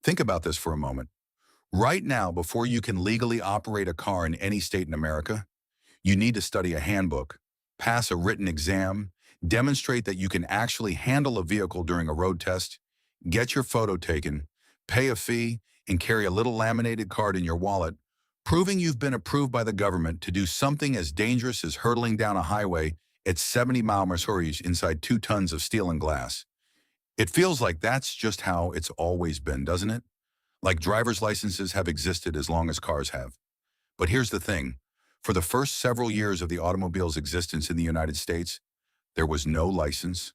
Think about this for a moment. Right now, before you can legally operate a car in any state in America, you need to study a handbook, pass a written exam, demonstrate that you can actually handle a vehicle during a road test, get your photo taken, pay a fee, and carry a little laminated card in your wallet, proving you've been approved by the government to do something as dangerous as hurtling down a highway at 70-mile-per-hour inside 2 tons of steel and glass. It feels like that's just how it's always been, doesn't it? Like driver's licenses have existed as long as cars have. But here's the thing. For the first several years of the automobile's existence in the United States, there was no license,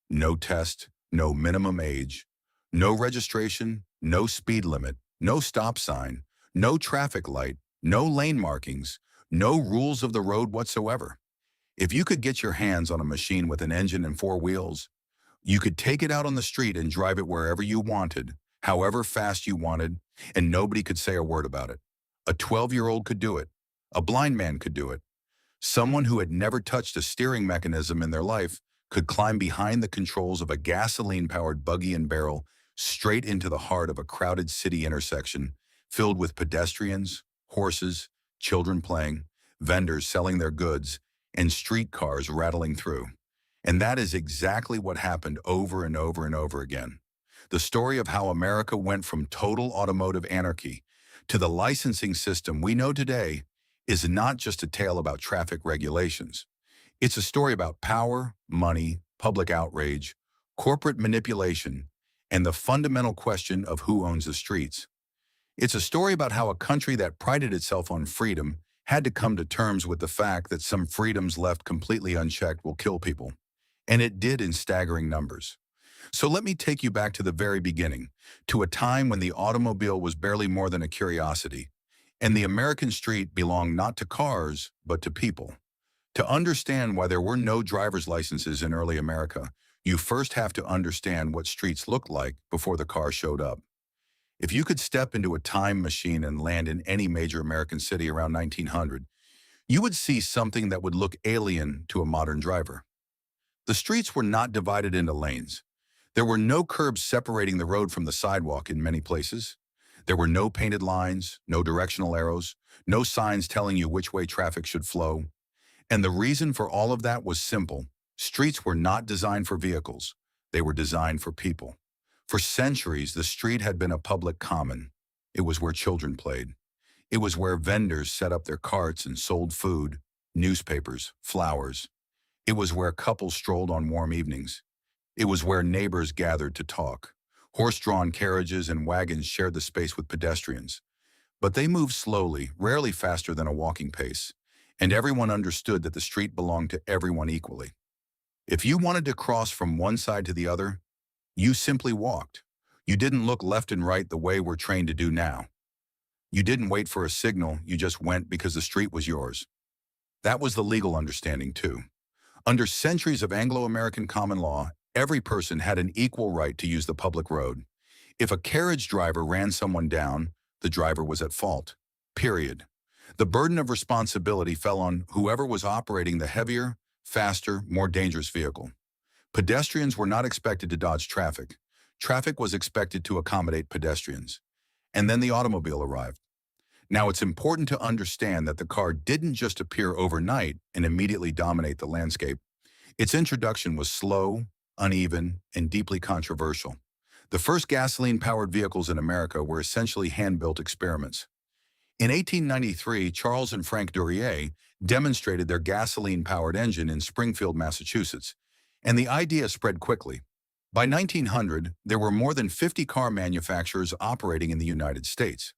no test, no minimum age, no registration, no speed limit, no stop sign, no traffic light, no lane markings, no rules of the road whatsoever. If you could get your hands on a machine with an engine and 4 wheels, you could take it out on the street and drive it wherever you wanted, however fast you wanted, and nobody could say a word about it. A 12-year-old could do it. A blind man could do it. Someone who had never touched a steering mechanism in their life could climb behind the controls of a gasoline-powered buggy and barrel straight into the heart of a crowded city intersection filled with pedestrians, horses, children playing, vendors selling their goods, and streetcars rattling through. And that is exactly what happened over and over and over again. The story of how America went from total automotive anarchy to the licensing system we know today is not just a tale about traffic regulations. It's a story about power, money, public outrage, corporate manipulation, and the fundamental question of who owns the streets. It's a story about how a country that prided itself on freedom had to come to terms with the fact that some freedoms left completely unchecked will kill people. And it did in staggering numbers. So let me take you back to the very beginning, to a time when the automobile was barely more than a curiosity, and the American street belonged not to cars, but to people. To understand why there were no driver's licenses in early America, you first have to understand what streets looked like before the car showed up. If you could step into a time machine and land in any major American city around 1900, you would see something that would look alien to a modern driver. The streets were not divided into lanes. There were no curbs separating the road from the sidewalk in many places. There were no painted lines, no directional arrows, no signs telling you which way traffic should flow. And the reason for all of that was simple. Streets were not designed for vehicles. They were designed for people. For centuries, the street had been a public common. It was where children played. It was where vendors set up their carts and sold food, newspapers, flowers. It was where couples strolled on warm evenings. It was where neighbors gathered to talk. Horse-drawn carriages and wagons shared the space with pedestrians. But they moved slowly, rarely faster than a walking pace, and everyone understood that the street belonged to everyone equally. If you wanted to cross from one side to the other, you simply walked. You didn't look left and right the way we're trained to do now. You didn't wait for a signal, you just went because the street was yours. That was the legal understanding, too. Under centuries of Anglo-American common law, every person had an equal right to use the public road. If a carriage driver ran someone down, the driver was at fault. Period. The burden of responsibility fell on whoever was operating the heavier, faster, more dangerous vehicle. Pedestrians were not expected to dodge traffic. Traffic was expected to accommodate pedestrians. And then the automobile arrived. Now, it's important to understand that the car didn't just appear overnight and immediately dominate the landscape. Its introduction was slow, uneven, and deeply controversial. The first gasoline-powered vehicles in America were essentially hand-built experiments. In 1893, Charles and Frank Duryea demonstrated their gasoline-powered engine in Springfield, Massachusetts, and the idea spread quickly. By 1900, there were more than 50 car manufacturers operating in the United States.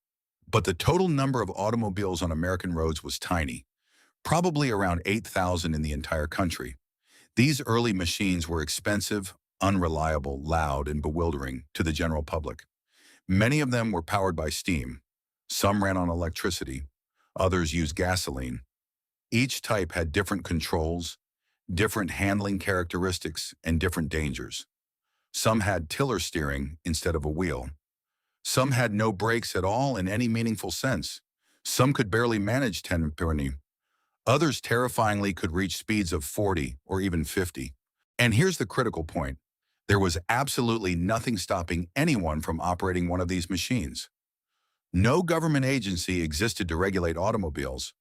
But the total number of automobiles on American roads was tiny, probably around 8,000 in the entire country. These early machines were expensive, unreliable, loud, and bewildering to the general public. Many of them were powered by steam. Some ran on electricity. Others used gasoline. Each type had different controls, different handling characteristics, and different dangers. Some had tiller steering instead of a wheel. Some had no brakes at all in any meaningful sense. Some could barely manage 10 mph. Others terrifyingly could reach speeds of 40 or even 50. And here's the critical point. There was absolutely nothing stopping anyone from operating one of these machines. No government agency existed to regulate automobiles.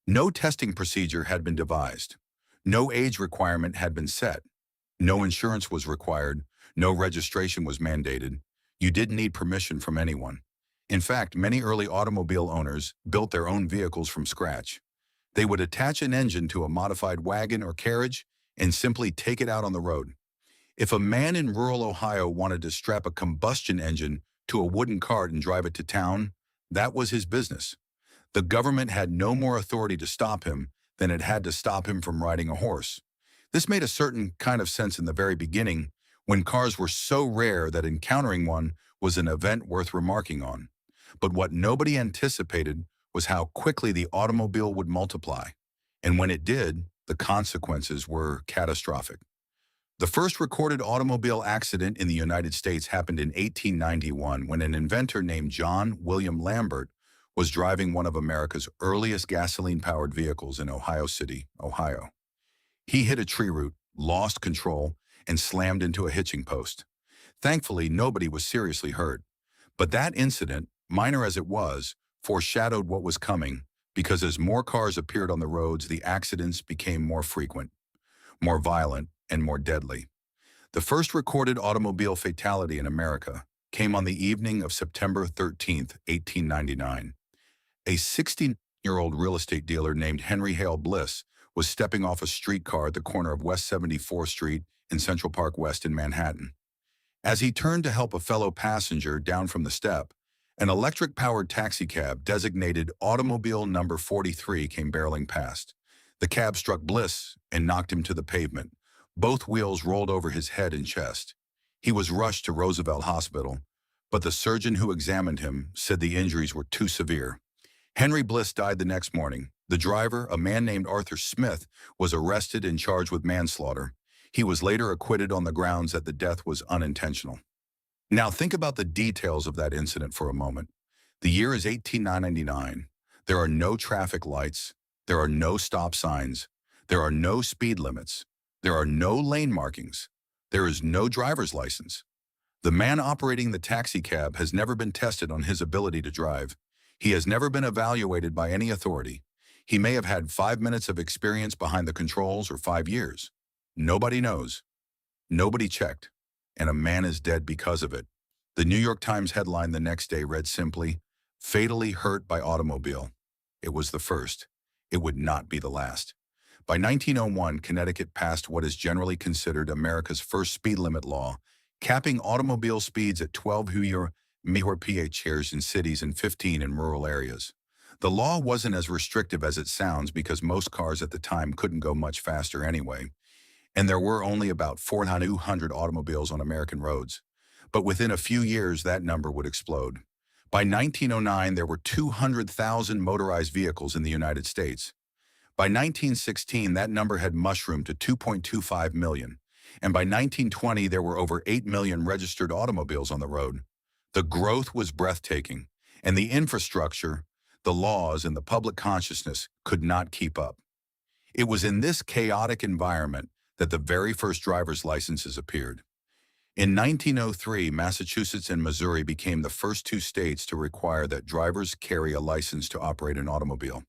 No testing procedure had been devised. No age requirement had been set. No insurance was required. No registration was mandated. You didn't need permission from anyone. In fact, many early automobile owners built their own vehicles from scratch. They would attach an engine to a modified wagon or carriage and simply take it out on the road. If a man in rural Ohio wanted to strap a combustion engine to a wooden cart and drive it to town, that was his business. The government had no more authority to stop him than it had to stop him from riding a horse. This made a certain kind of sense in the very beginning, when cars were so rare that encountering one was an event worth remarking on. But what nobody anticipated was how quickly the automobile would multiply. And when it did, the consequences were catastrophic. The first recorded automobile accident in the United States happened in 1891 when an inventor named John William Lambert was driving one of America's earliest gasoline-powered vehicles in Ohio City, Ohio. He hit a tree root, lost control, and slammed into a hitching post. Thankfully, nobody was seriously hurt. But that incident, minor as it was, foreshadowed what was coming, because as more cars appeared on the roads, the accidents became more frequent, more violent, and more deadly. The first recorded automobile fatality in America came on the evening of September 13, 1899. A 16-year-old real estate dealer named Henry Hale Bliss was stepping off a streetcar at the corner of West 74th Street in Central Park West in Manhattan. As he turned to help a fellow passenger down from the step, an electric-powered taxicab designated Automobile Number 43 came barreling past. The cab struck Bliss and knocked him to the pavement. Both wheels rolled over his head and chest. He was rushed to Roosevelt Hospital, but the surgeon who examined him said the injuries were too severe. Henry Bliss died the next morning. The driver, a man named Arthur Smith, was arrested and charged with manslaughter. He was later acquitted on the grounds that the death was unintentional. Now think about the details of that incident for a moment. The year is 1899. There are no traffic lights. There are no stop signs. There are no speed limits. There are no lane markings. There is no driver's license. The man operating the taxi cab has never been tested on his ability to drive. He has never been evaluated by any authority. He may have had 5 minutes of experience behind the controls or 5 years. Nobody knows. Nobody checked. And a man is dead because of it. The New York Times headline the next day read simply, "Fatally hurt by automobile." It was the first. It would not be the last. By 1901, Connecticut passed what is generally considered America's first speed limit law, capping automobile speeds at 12 mph in cities and 15 in rural areas. The law wasn't as restrictive as it sounds because most cars at the time couldn't go much faster anyway, and there were only about 400 automobiles on American roads. But within a few years, that number would explode. By 1909, there were 200,000 motorized vehicles in the United States. By 1916, that number had mushroomed to 2.25 million, and by 1920, there were over 8 million registered automobiles on the road. The growth was breathtaking, and the infrastructure, the laws, and the public consciousness could not keep up. It was in this chaotic environment that the very first driver's licenses appeared. In 1903, Massachusetts and Missouri became the first two states to require that drivers carry a license to operate an automobile.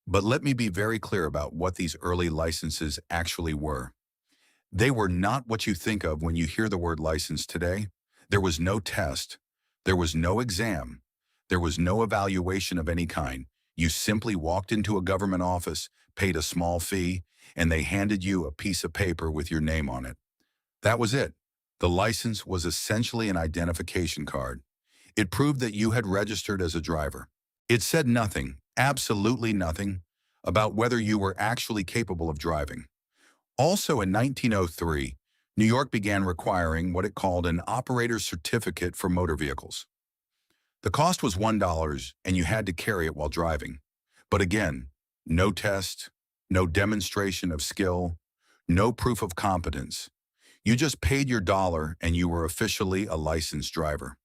But let me be very clear about what these early licenses actually were. They were not what you think of when you hear the word license today. There was no test. There was no exam. There was no evaluation of any kind. You simply walked into a government office, paid a small fee, and they handed you a piece of paper with your name on it. That was it. The license was essentially an identification card. It proved that you had registered as a driver. It said nothing, absolutely nothing, about whether you were actually capable of driving. Also in 1903, New York began requiring what it called an operator's certificate for motor vehicles. The cost was $1 and you had to carry it while driving. But again, no test, no demonstration of skill, no proof of competence. You just paid your dollar and you were officially a licensed driver.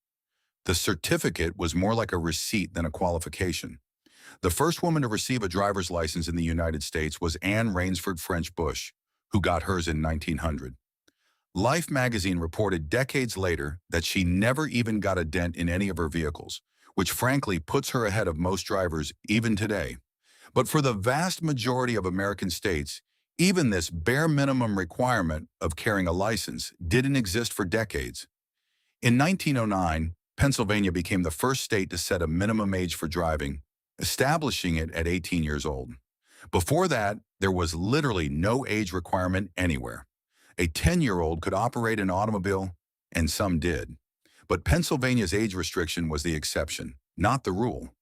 The certificate was more like a receipt than a qualification. The first woman to receive a driver's license in the United States was Anne Rainsford French Bush, who got hers in 1900. Life magazine reported decades later that she never even got a dent in any of her vehicles, which frankly puts her ahead of most drivers even today. But for the vast majority of American states, even this bare minimum requirement of carrying a license didn't exist for decades. In 1909, Pennsylvania became the first state to set a minimum age for driving, establishing it at 18 years old. Before that, there was literally no age requirement anywhere. A 10-year-old could operate an automobile, and some did. But Pennsylvania's age restriction was the exception, not the rule.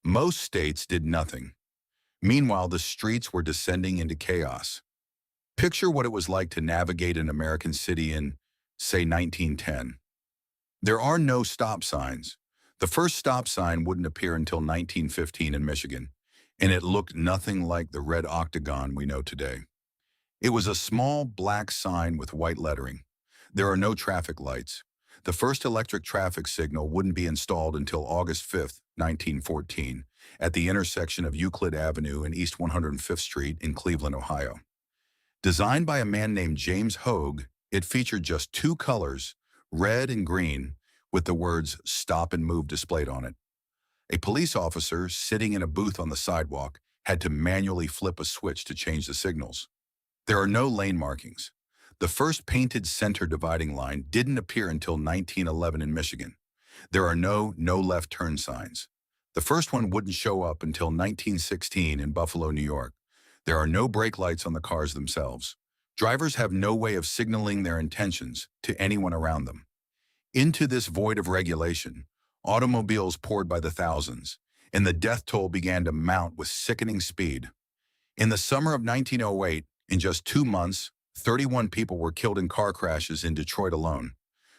Most states did nothing. Meanwhile, the streets were descending into chaos. Picture what it was like to navigate an American city in, say, 1910. There are no stop signs. The first stop sign wouldn't appear until 1915 in Michigan, and it looked nothing like the red octagon we know today. It was a small black sign with white lettering. There are no traffic lights. The first electric traffic signal wouldn't be installed until August 5, 1914, at the intersection of Euclid Avenue and East 105th Street in Cleveland, Ohio. Designed by a man named James Hogue, it featured just two colors, red and green, with the words "Stop and Move" displayed on it. A police officer sitting in a booth on the sidewalk had to manually flip a switch to change the signals. There are no lane markings. The first painted center dividing line didn't appear until 1911 in Michigan. There are no left turn signs. The first one wouldn't show up until 1916 in Buffalo, New York. There are no brake lights on the cars themselves. Drivers have no way of signaling their intentions to anyone around them. Into this void of regulation, automobiles poured by the thousands, and the death toll began to mount with sickening speed. In the summer of 1908, in just 2 months, 31 people were killed in car crashes in Detroit alone.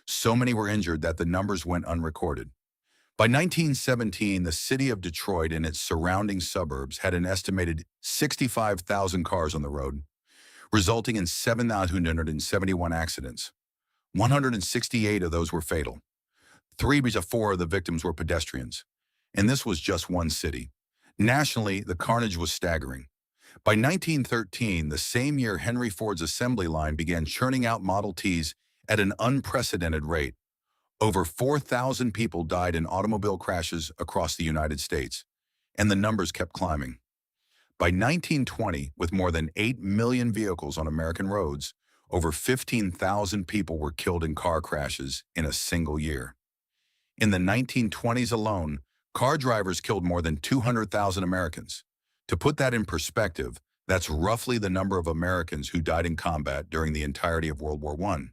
So many were injured that the numbers went unrecorded. By 1917, the city of Detroit and its surrounding suburbs had an estimated 65,000 cars on the road, resulting in 7,271 accidents. 168 of those were fatal. 4 of the victims were pedestrians. And this was just one city. Nationally, the carnage was staggering. By 1913, the same year Henry Ford's assembly line began churning out Model Ts at an unprecedented rate. Over 4,000 people died in automobile crashes across the United States, and the numbers kept climbing. By 1920, with more than 8 million vehicles on American roads, over 15,000 people were killed in car crashes in a single year. In the 1920s alone, car drivers killed more than 200,000 Americans. To put that in perspective, that's roughly the number of Americans who died in combat during the entirety of World War I.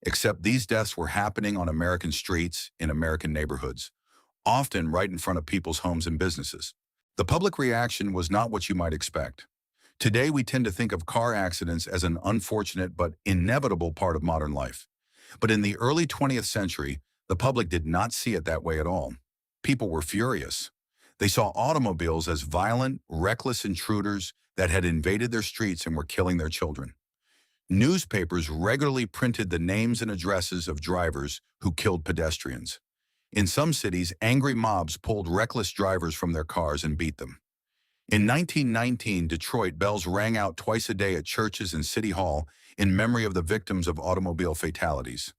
Except these deaths were happening on American streets in American neighborhoods, often right in front of people's homes and businesses. The public reaction was not what you might expect. Today, we tend to think of car accidents as an unfortunate but inevitable part of modern life. But in the early 20th century, the public did not see it that way at all. People were furious. They saw automobiles as violent, reckless intruders that had invaded their streets and were killing their children. Newspapers regularly printed the names and addresses of drivers who killed pedestrians. In some cities, angry mobs pulled reckless drivers from their cars and beat them. In 1919, Detroit, bells rang out twice a day at churches and City Hall in memory of the victims of automobile fatalities.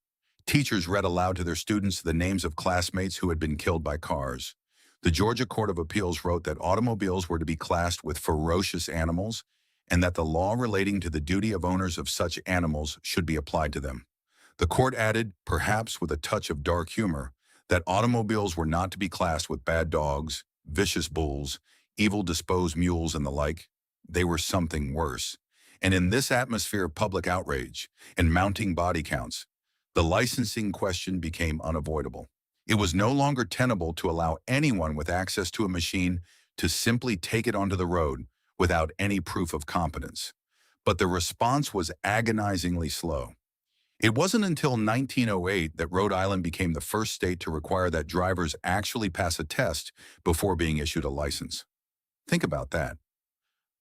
Teachers read aloud to their students the names of classmates who had been killed by cars. The Georgia Court of Appeals wrote that automobiles were to be classed with ferocious animals and that the law relating to the duty of owners of such animals should be applied to them. The court added, perhaps with a touch of dark humor, that automobiles were not to be classed with bad dogs, vicious bulls, evil-disposed mules, and the like. They were something worse. And in this atmosphere of public outrage and mounting body counts, the licensing question became unavoidable. It was no longer tenable to allow anyone with access to a machine to simply take it onto the road without any proof of competence. But the response was agonizingly slow. It wasn't until 1908 that Rhode Island became the first state to require that drivers actually pass a test before being issued a license. Think about that.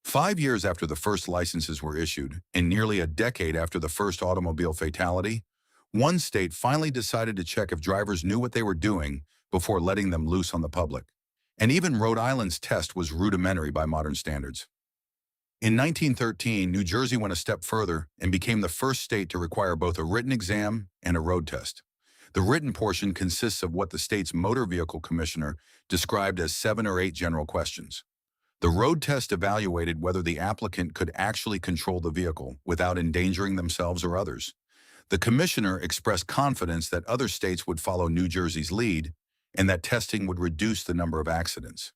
5 years after the first licenses were issued, and nearly a decade after the first automobile fatality, one state finally decided to check if drivers knew what they were doing before letting them loose on the public. And even Rhode Island's test was rudimentary by modern standards. In 1913, New Jersey went a step further and became the first state to require both a written exam and a road test. The written portion consists of what the state's motor vehicle commissioner described as 7 or 8 general questions. The road test evaluated whether the applicant could actually control the vehicle without endangering themselves or others. The commissioner expressed confidence that other states would follow New Jersey's lead and that testing would reduce the number of accidents.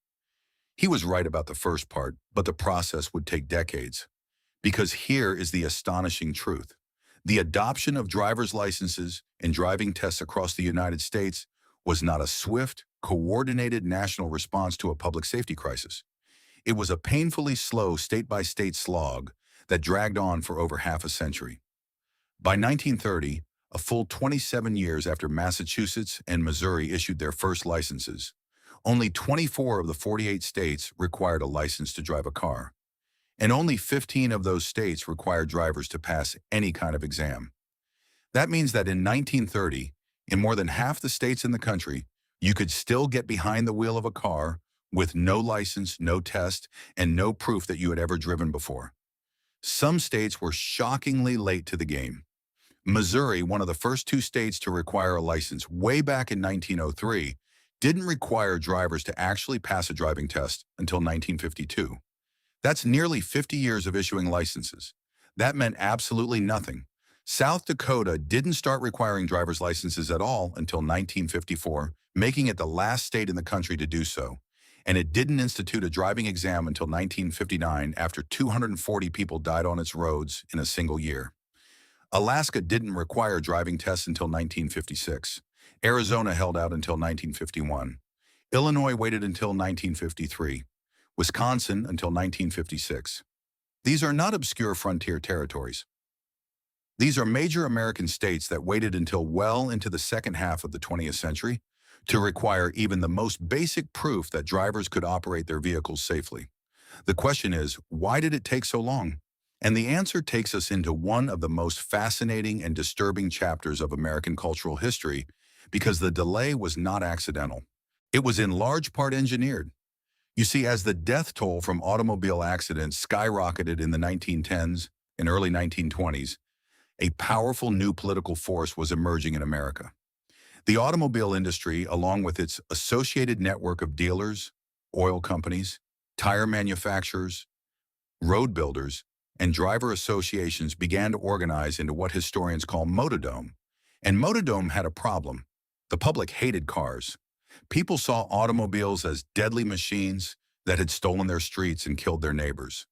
He was right about the first part, but the process would take decades. Because here is the astonishing truth. The adoption of driver's licenses and driving tests across the United States was not a swift, coordinated national response to a public safety crisis. It was a painfully slow state-by-state slog that dragged on for over half a century. By 1930, a full 27 years after Massachusetts and Missouri issued their first licenses, only 24 of the 48 states required a license to drive a car, and only 15 of those states required drivers to pass any kind of exam. That means that in 1930, in more than half the states in the country, you could still get behind the wheel of a car with no license, no test, and no proof that you had ever driven before. Some states were shockingly late to the game. Missouri, one of the first 2 states to require a license way back in 1903, didn't require drivers to actually pass a driving test until 1952. That's nearly 50 years of issuing licenses. That meant absolutely nothing. South Dakota didn't start requiring driver's licenses at all until 1954, making it the last state in the country to do so. And it didn't institute a driving exam until 1959 after 240 people died on its roads in a single year. Alaska didn't require driving tests until 1956. Arizona held out until 1951. Illinois waited until 1953. Wisconsin until 1956. These are not obscure frontier territories. These are major American states that waited until well into the second half of the 20th century to require even the most basic proof that drivers could operate their vehicles safely. The question is, why did it take so long? And the answer takes us into one of the most fascinating and disturbing chapters of American cultural history, because the delay was not accidental. It was in large part engineered. You see, as the death toll from automobile accidents skyrocketed in the 1910s and early 1920s, a powerful new political force was emerging in America. The automobile industry, along with its associated network of dealers, oil companies, tire manufacturers, road builders, and driver associations, began to organize into what historians call Motordom. And Motordom had a problem. The public hated cars. People saw automobiles as deadly machines that had stolen their streets and killed their neighbors.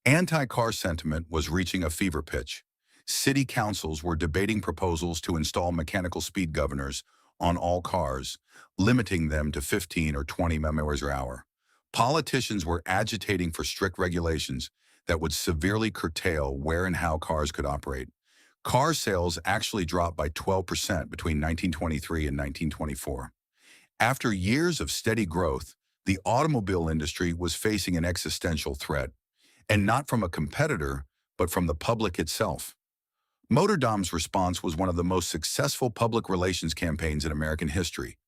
Anti-car sentiment was reaching a fever pitch. City councils were debating proposals to install mechanical speed governors on all cars, limiting them to 15 or 20 miles per hour. Politicians were agitating for strict regulations that would severely curtail where and how cars could operate. Car sales actually dropped by 12% between 1923 and 1924. After years of steady growth, the automobile industry was facing an existential threat, and not from a competitor, but from the public itself. Motordom's response was one of the most successful public relations campaigns in American history.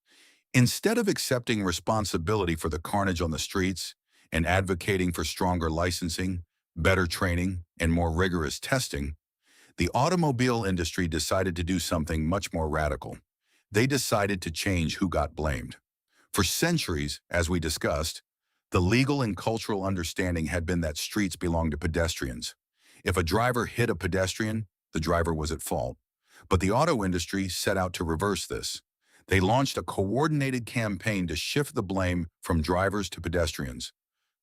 Instead of accepting responsibility for the carnage on the streets and advocating for stronger licensing, better training, and more rigorous testing, the automobile industry decided to do something much more radical. They decided to change who got blamed. For centuries, as we discussed, the legal and cultural understanding had been that streets belonged to pedestrians. If a driver hit a pedestrian, the driver was at fault. But the auto industry set out to reverse this. They launched a coordinated campaign to shift the blame from drivers to pedestrians.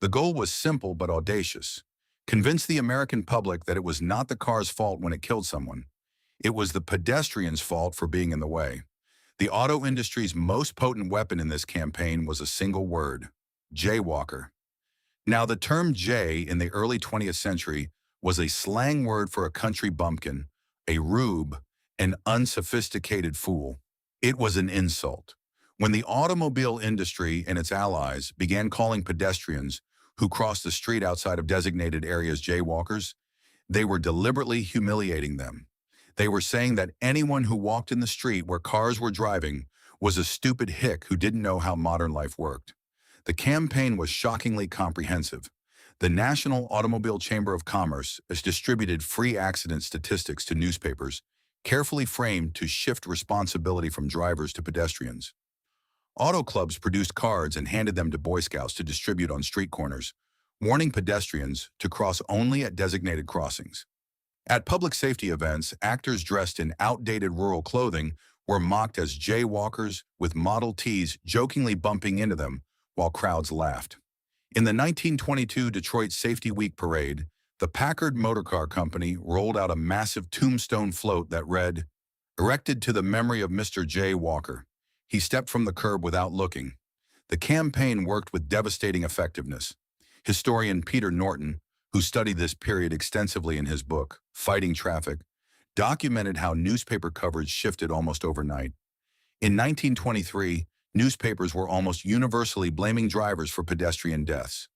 The goal was simple but audacious. Convince the American public that it was not the car's fault when it killed someone. It was the pedestrian's fault for being in the way. The auto industry's most potent weapon in this campaign was a single word: jaywalker. Now, the term jay in the early 20th century was a slang word for a country bumpkin, a rube, an unsophisticated fool. It was an insult. When the automobile industry and its allies began calling pedestrians who crossed the street outside of designated areas jaywalkers, they were deliberately humiliating them. They were saying that anyone who walked in the street where cars were driving was a stupid hick who didn't know how modern life worked. The campaign was shockingly comprehensive. The National Automobile Chamber of Commerce has distributed free accident statistics to newspapers, carefully framed to shift responsibility from drivers to pedestrians. Auto clubs produced cards and handed them to Boy Scouts to distribute on street corners, warning pedestrians to cross only at designated crossings. At public safety events, actors dressed in outdated rural clothing were mocked as jaywalkers, with Model Ts jokingly bumping into them while crowds laughed. In the 1922 Detroit Safety Week parade, the Packard Motor Car Company rolled out a massive tombstone float that read, "Erected to the memory of Mr. J. Walker. He stepped from the curb without looking." The campaign worked with devastating effectiveness. Historian Peter Norton, who studied this period extensively in his book, Fighting Traffic, documented how newspaper coverage shifted almost overnight. In 1923, newspapers were almost universally blaming drivers for pedestrian deaths.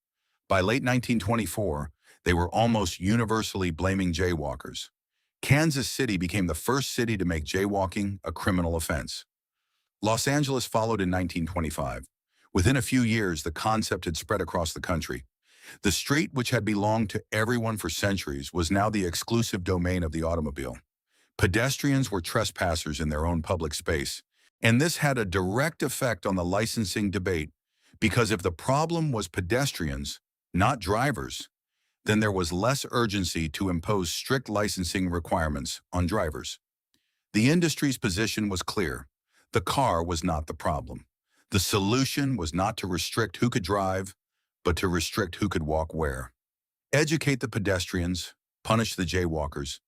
By late 1924, they were almost universally blaming jaywalkers. Kansas City became the first city to make jaywalking a criminal offense. Los Angeles followed in 1925. Within a few years, the concept had spread across the country. The street, which had belonged to everyone for centuries, was now the exclusive domain of the automobile. Pedestrians were trespassers in their own public space, and this had a direct effect on the licensing debate, because if the problem was pedestrians, not drivers, then there was less urgency to impose strict licensing requirements on drivers. The industry's position was clear. The car was not the problem. The solution was not to restrict who could drive, but to restrict who could walk where. Educate the pedestrians, punish the jaywalkers,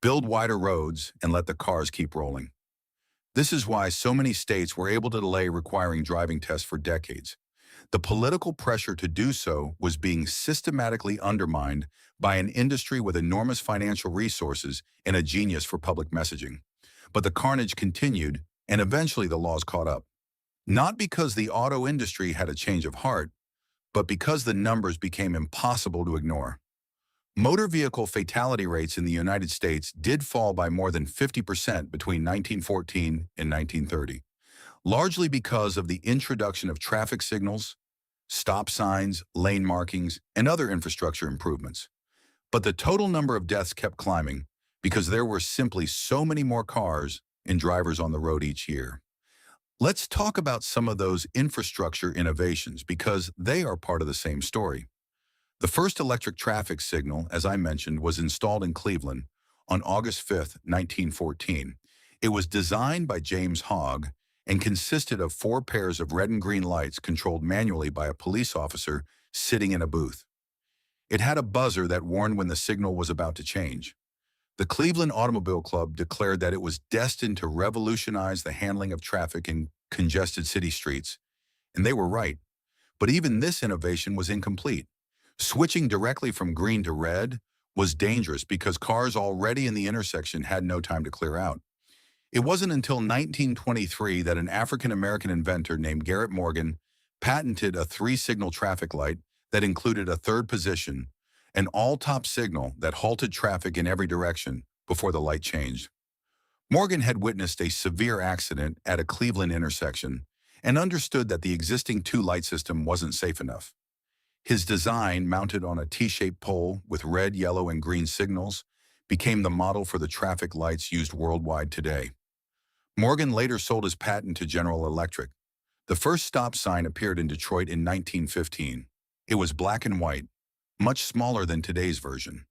build wider roads, and let the cars keep rolling. This is why so many states were able to delay requiring driving tests for decades. The political pressure to do so was being systematically undermined by an industry with enormous financial resources and a genius for public messaging. But the carnage continued, and eventually the laws caught up. Not because the auto industry had a change of heart, but because the numbers became impossible to ignore. Motor vehicle fatality rates in the United States did fall by more than 50% between 1914 and 1930, largely because of the introduction of traffic signals, stop signs, lane markings, and other infrastructure improvements. But the total number of deaths kept climbing because there were simply so many more cars and drivers on the road each year. Let's talk about some of those infrastructure innovations because they are part of the same story. The first electric traffic signal, as I mentioned, was installed in Cleveland on August 5, 1914. It was designed by James Hogg and consisted of 4 pairs of red and green lights controlled manually by a police officer sitting in a booth. It had a buzzer that warned when the signal was about to change. The Cleveland Automobile Club declared that it was destined to revolutionize the handling of traffic in congested city streets, and they were right. But even this innovation was incomplete. Switching directly from green to red was dangerous because cars already in the intersection had no time to clear out. It wasn't until 1923 that an African-American inventor named Garrett Morgan patented a 3-signal traffic light that included a third position, an all-top signal that halted traffic in every direction before the light changed. Morgan had witnessed a severe accident at a Cleveland intersection and understood that the existing 2-light system wasn't safe enough. His design, mounted on a T-shaped pole with red, yellow, and green signals, became the model for the traffic lights used worldwide today. Morgan later sold his patent to General Electric. The first stop sign appeared in Detroit in 1915. It was black and white, much smaller than today's version.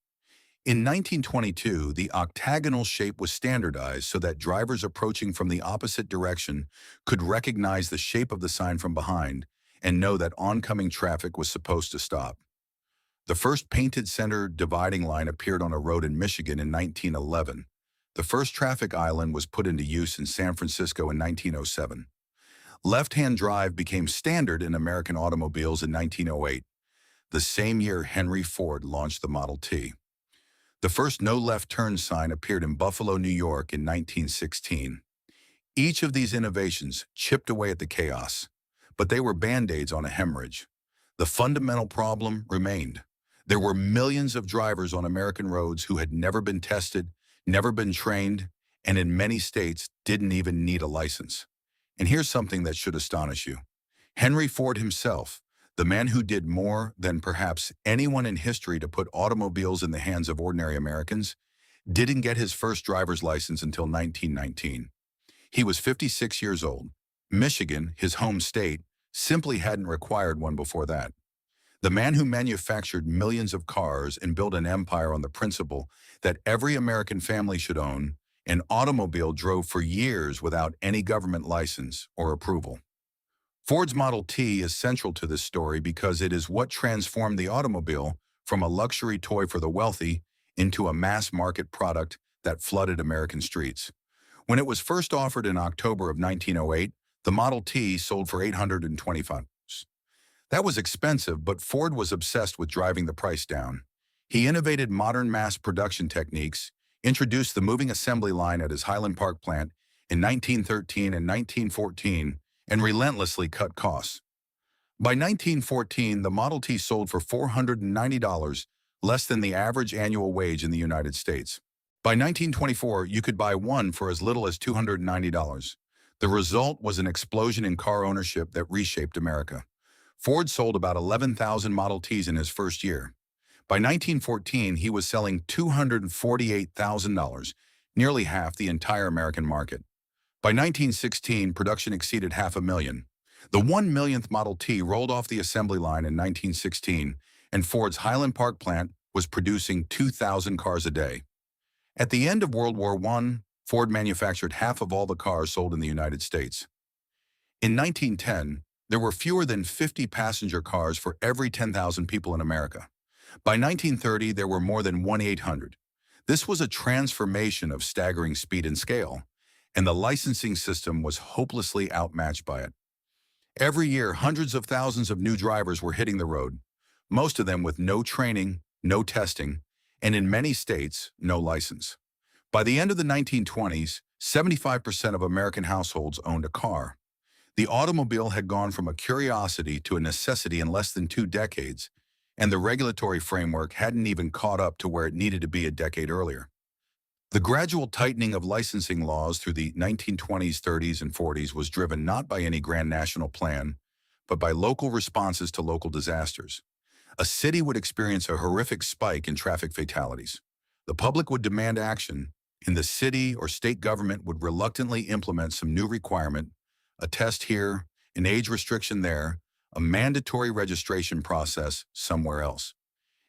In 1922, the octagonal shape was standardized so that drivers approaching from the opposite direction could recognize the shape of the sign from behind and know that oncoming traffic was supposed to stop. The first painted center dividing line appeared on a road in Michigan in 1911. The first traffic island was put into use in San Francisco in 1907. Left-hand drive became standard in American automobiles in 1908, the same year Henry Ford launched the Model T. The first no left turn sign appeared in Buffalo, New York in 1916. Each of these innovations chipped away at the chaos, but they were band-aids on a hemorrhage. The fundamental problem remained. There were millions of drivers on American roads who had never been tested, never been trained, and in many states didn't even need a license. And here's something that should astonish you. Henry Ford himself, the man who did more than perhaps anyone in history to put automobiles in the hands of ordinary Americans, didn't get his first driver's license until 1919. He was 56 years old. Michigan, his home state, simply hadn't required one before that. The man who manufactured millions of cars and built an empire on the principle that every American family should own an automobile drove for years without any government license or approval. Ford's Model T is central to this story because it is what transformed the automobile from a luxury toy for the wealthy into a mass-market product that flooded American streets. When it was first offered in October of 1908, the Model T sold for $825. That was expensive, but Ford was obsessed with driving the price down. He innovated modern mass production techniques, introduced the moving assembly line at his Highland Park plant in 1913 and 1914, and relentlessly cut costs. By 1914, the Model T sold for $490, less than the average annual wage in the United States. By 1924, you could buy one for as little as $290. The result was an explosion in car ownership that reshaped America. Ford sold about 11,000 Model Ts in his first year. By 1914, he was selling $248,000, nearly half the entire American market. By 1916, production exceeded 500,000. The 1 millionth Model T rolled off the assembly line in 1916, and Ford's Highland Park plant was producing 2,000 cars a day. At the end of World War I, Ford manufactured half of all the cars sold in the United States. In 1910, there were fewer than 50 passenger cars for every 10,000 people in America. By 1930, there were more than 1,800. This was a transformation of staggering speed and scale, and the licensing system was hopelessly outmatched by it. Every year, hundreds of thousands of new drivers were hitting the road, most of them with no training, no testing, and in many states, no license. By the end of the 1920s, 75% of American households owned a car. The automobile had gone from a curiosity to a necessity in less than 2 decades, and the regulatory framework hadn't even caught up to where it needed to be a decade earlier. The gradual tightening of licensing laws through the 1920s, 30s, and 40s was driven not by any grand national plan, but by local responses to local disasters. A city would experience a horrific spike in traffic fatalities. The public would demand action, and the city or state government would reluctantly implement some new requirement, a test here, an age restriction there, a mandatory registration process somewhere else.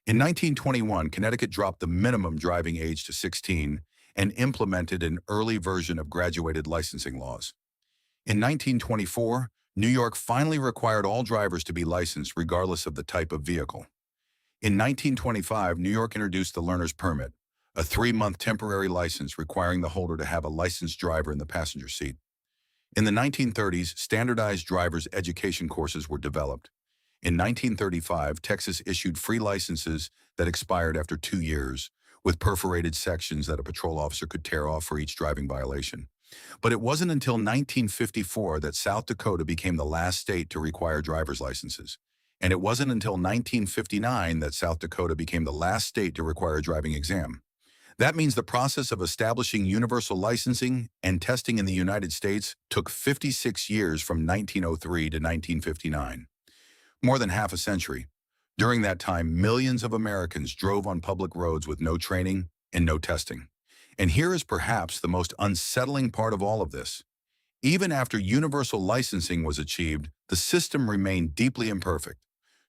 In 1921, Connecticut dropped the minimum driving age to 16 and implemented an early version of graduated licensing laws. In 1924, New York finally required all drivers to be licensed regardless of the type of vehicle. In 1925, New York introduced the learner's permit, a 3-month temporary license requiring the holder to have a licensed driver in the passenger seat. In the 1930s, standardized driver's education courses were developed. In 1935, Texas issued free licenses that expired after 2 years, with perforated sections that a patrol officer could tear off for each driving violation. But it wasn't until 1954 that South Dakota became the last state to require driver's licenses. And it wasn't until 1959 that South Dakota became the last state to require a driving exam. That means the process of establishing universal licensing and testing in the United States took 56 years from 1903 to 1959. More than half a century. During that time, millions of Americans drove on public roads with no training and no testing. And here is perhaps the most unsettling part of all of this. Even after universal licensing was achieved, the system remained deeply imperfect.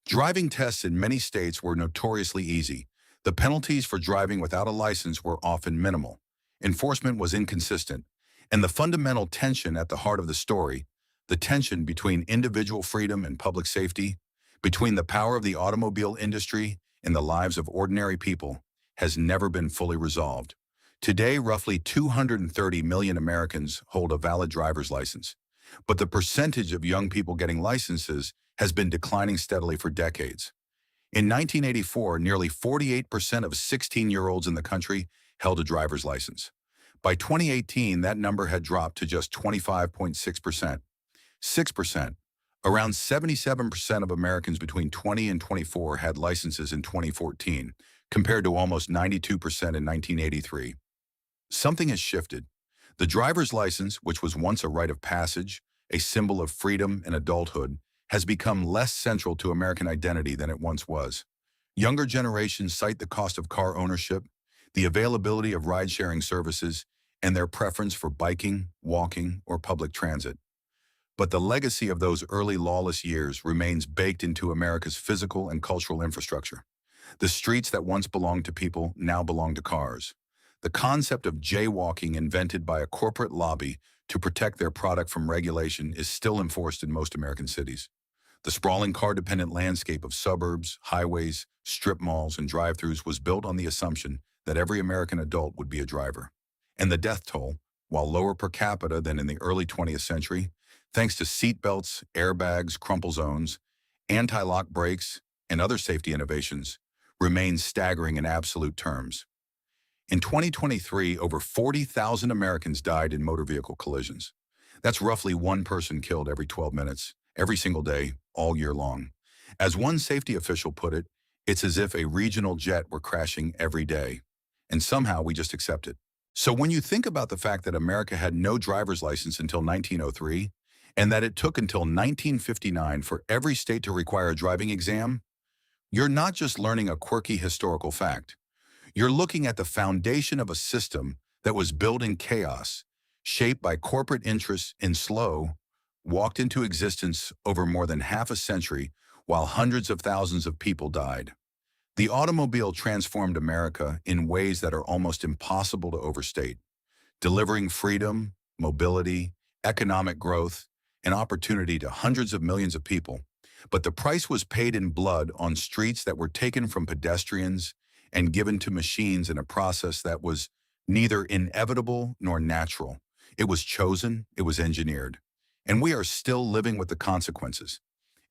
Driving tests in many states were notoriously easy. The penalties for driving without a license were often minimal. Enforcement was inconsistent. And the fundamental tension at the heart of the story, the tension between individual freedom and public safety, between the power of the automobile industry and the lives of ordinary people, has never been fully resolved. Today, roughly 230 million Americans hold a valid driver's license, but the percentage of young people getting licenses has been declining steadily for decades. In 1984, nearly 48% of 16-year-olds in the country held a driver's license. By 2018, that number had dropped to just 25.6%. 6%. Around 77% of Americans between 20 and 24 had licenses in 2014, compared to almost 92% in 1983. Something has shifted. The driver's license, which was once a rite of passage, a symbol of freedom and adulthood, has become less central to American identity than it once was. Younger generations cite the cost of car ownership, the availability of ride-sharing services, and their preference for biking, walking, or public transit. But the legacy of those early lawless years remains baked into America's physical and cultural infrastructure. The streets that once belonged to people now belong to cars. The concept of jaywalking, invented by a corporate lobby to protect their product from regulation, is still enforced in most American cities. The sprawling car-dependent landscape of suburbs, highways, strip malls, and drive-thrus was built on the assumption that every American adult would be a driver. And the death toll, while lower per capita than in the early 20th century, thanks to seat belts, airbags, crumple zones, anti-lock brakes, and other safety innovations, remains staggering in absolute terms. In 2023, over 40,000 Americans died in motor vehicle collisions. That's roughly one person killed every 12 minutes, every single day, all year long. As one safety official put it, it's as if a regional jet were crashing every day, and somehow we just accept it. So when you think about the fact that America had no driver's license until 1903, and that it took until 1959 for every state to require a driving exam, you're not just learning a quirky historical fact. You're looking at the foundation of a system that was built in chaos, shaped by corporate interests in slow, walked into existence over more than half a century while hundreds of thousands of people died. The automobile transformed America in ways that are almost impossible to overstate, delivering freedom, mobility, economic growth, and opportunity to hundreds of millions of people. But the price was paid in blood on streets that were taken from pedestrians and given to machines in a process that was neither inevitable nor natural. It was chosen, it was engineered. And we are still living with the consequences.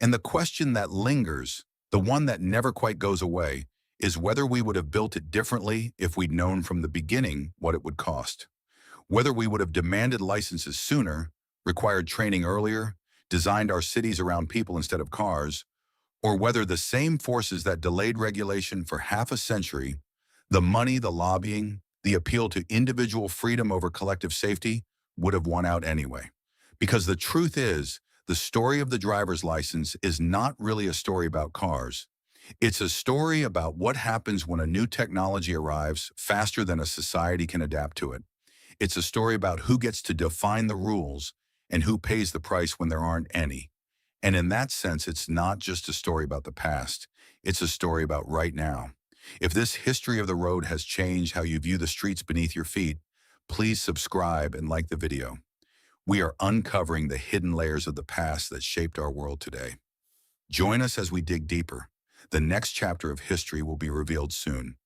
And the question that lingers, the one that never quite goes away, is whether we would have built it differently if we'd known from the beginning what it would cost. Whether we would have demanded licenses sooner, required training earlier, designed our cities around people instead of cars, or whether the same forces that delayed regulation for half a century, the money, the lobbying, the appeal to individual freedom over collective safety, would have won out anyway. Because the truth is, the story of the driver's license is not really a story about cars. It's a story about what happens when a new technology arrives faster than a society can adapt to it. It's a story about who gets to define the rules and who pays the price when there aren't any. And in that sense, it's not just a story about the past. It's a story about right now. If this history of the road has changed how you view the streets beneath your feet, please subscribe and like the video. We are uncovering the hidden layers of the past that shaped our world today. Join us as we dig deeper. The next chapter of history will be revealed soon.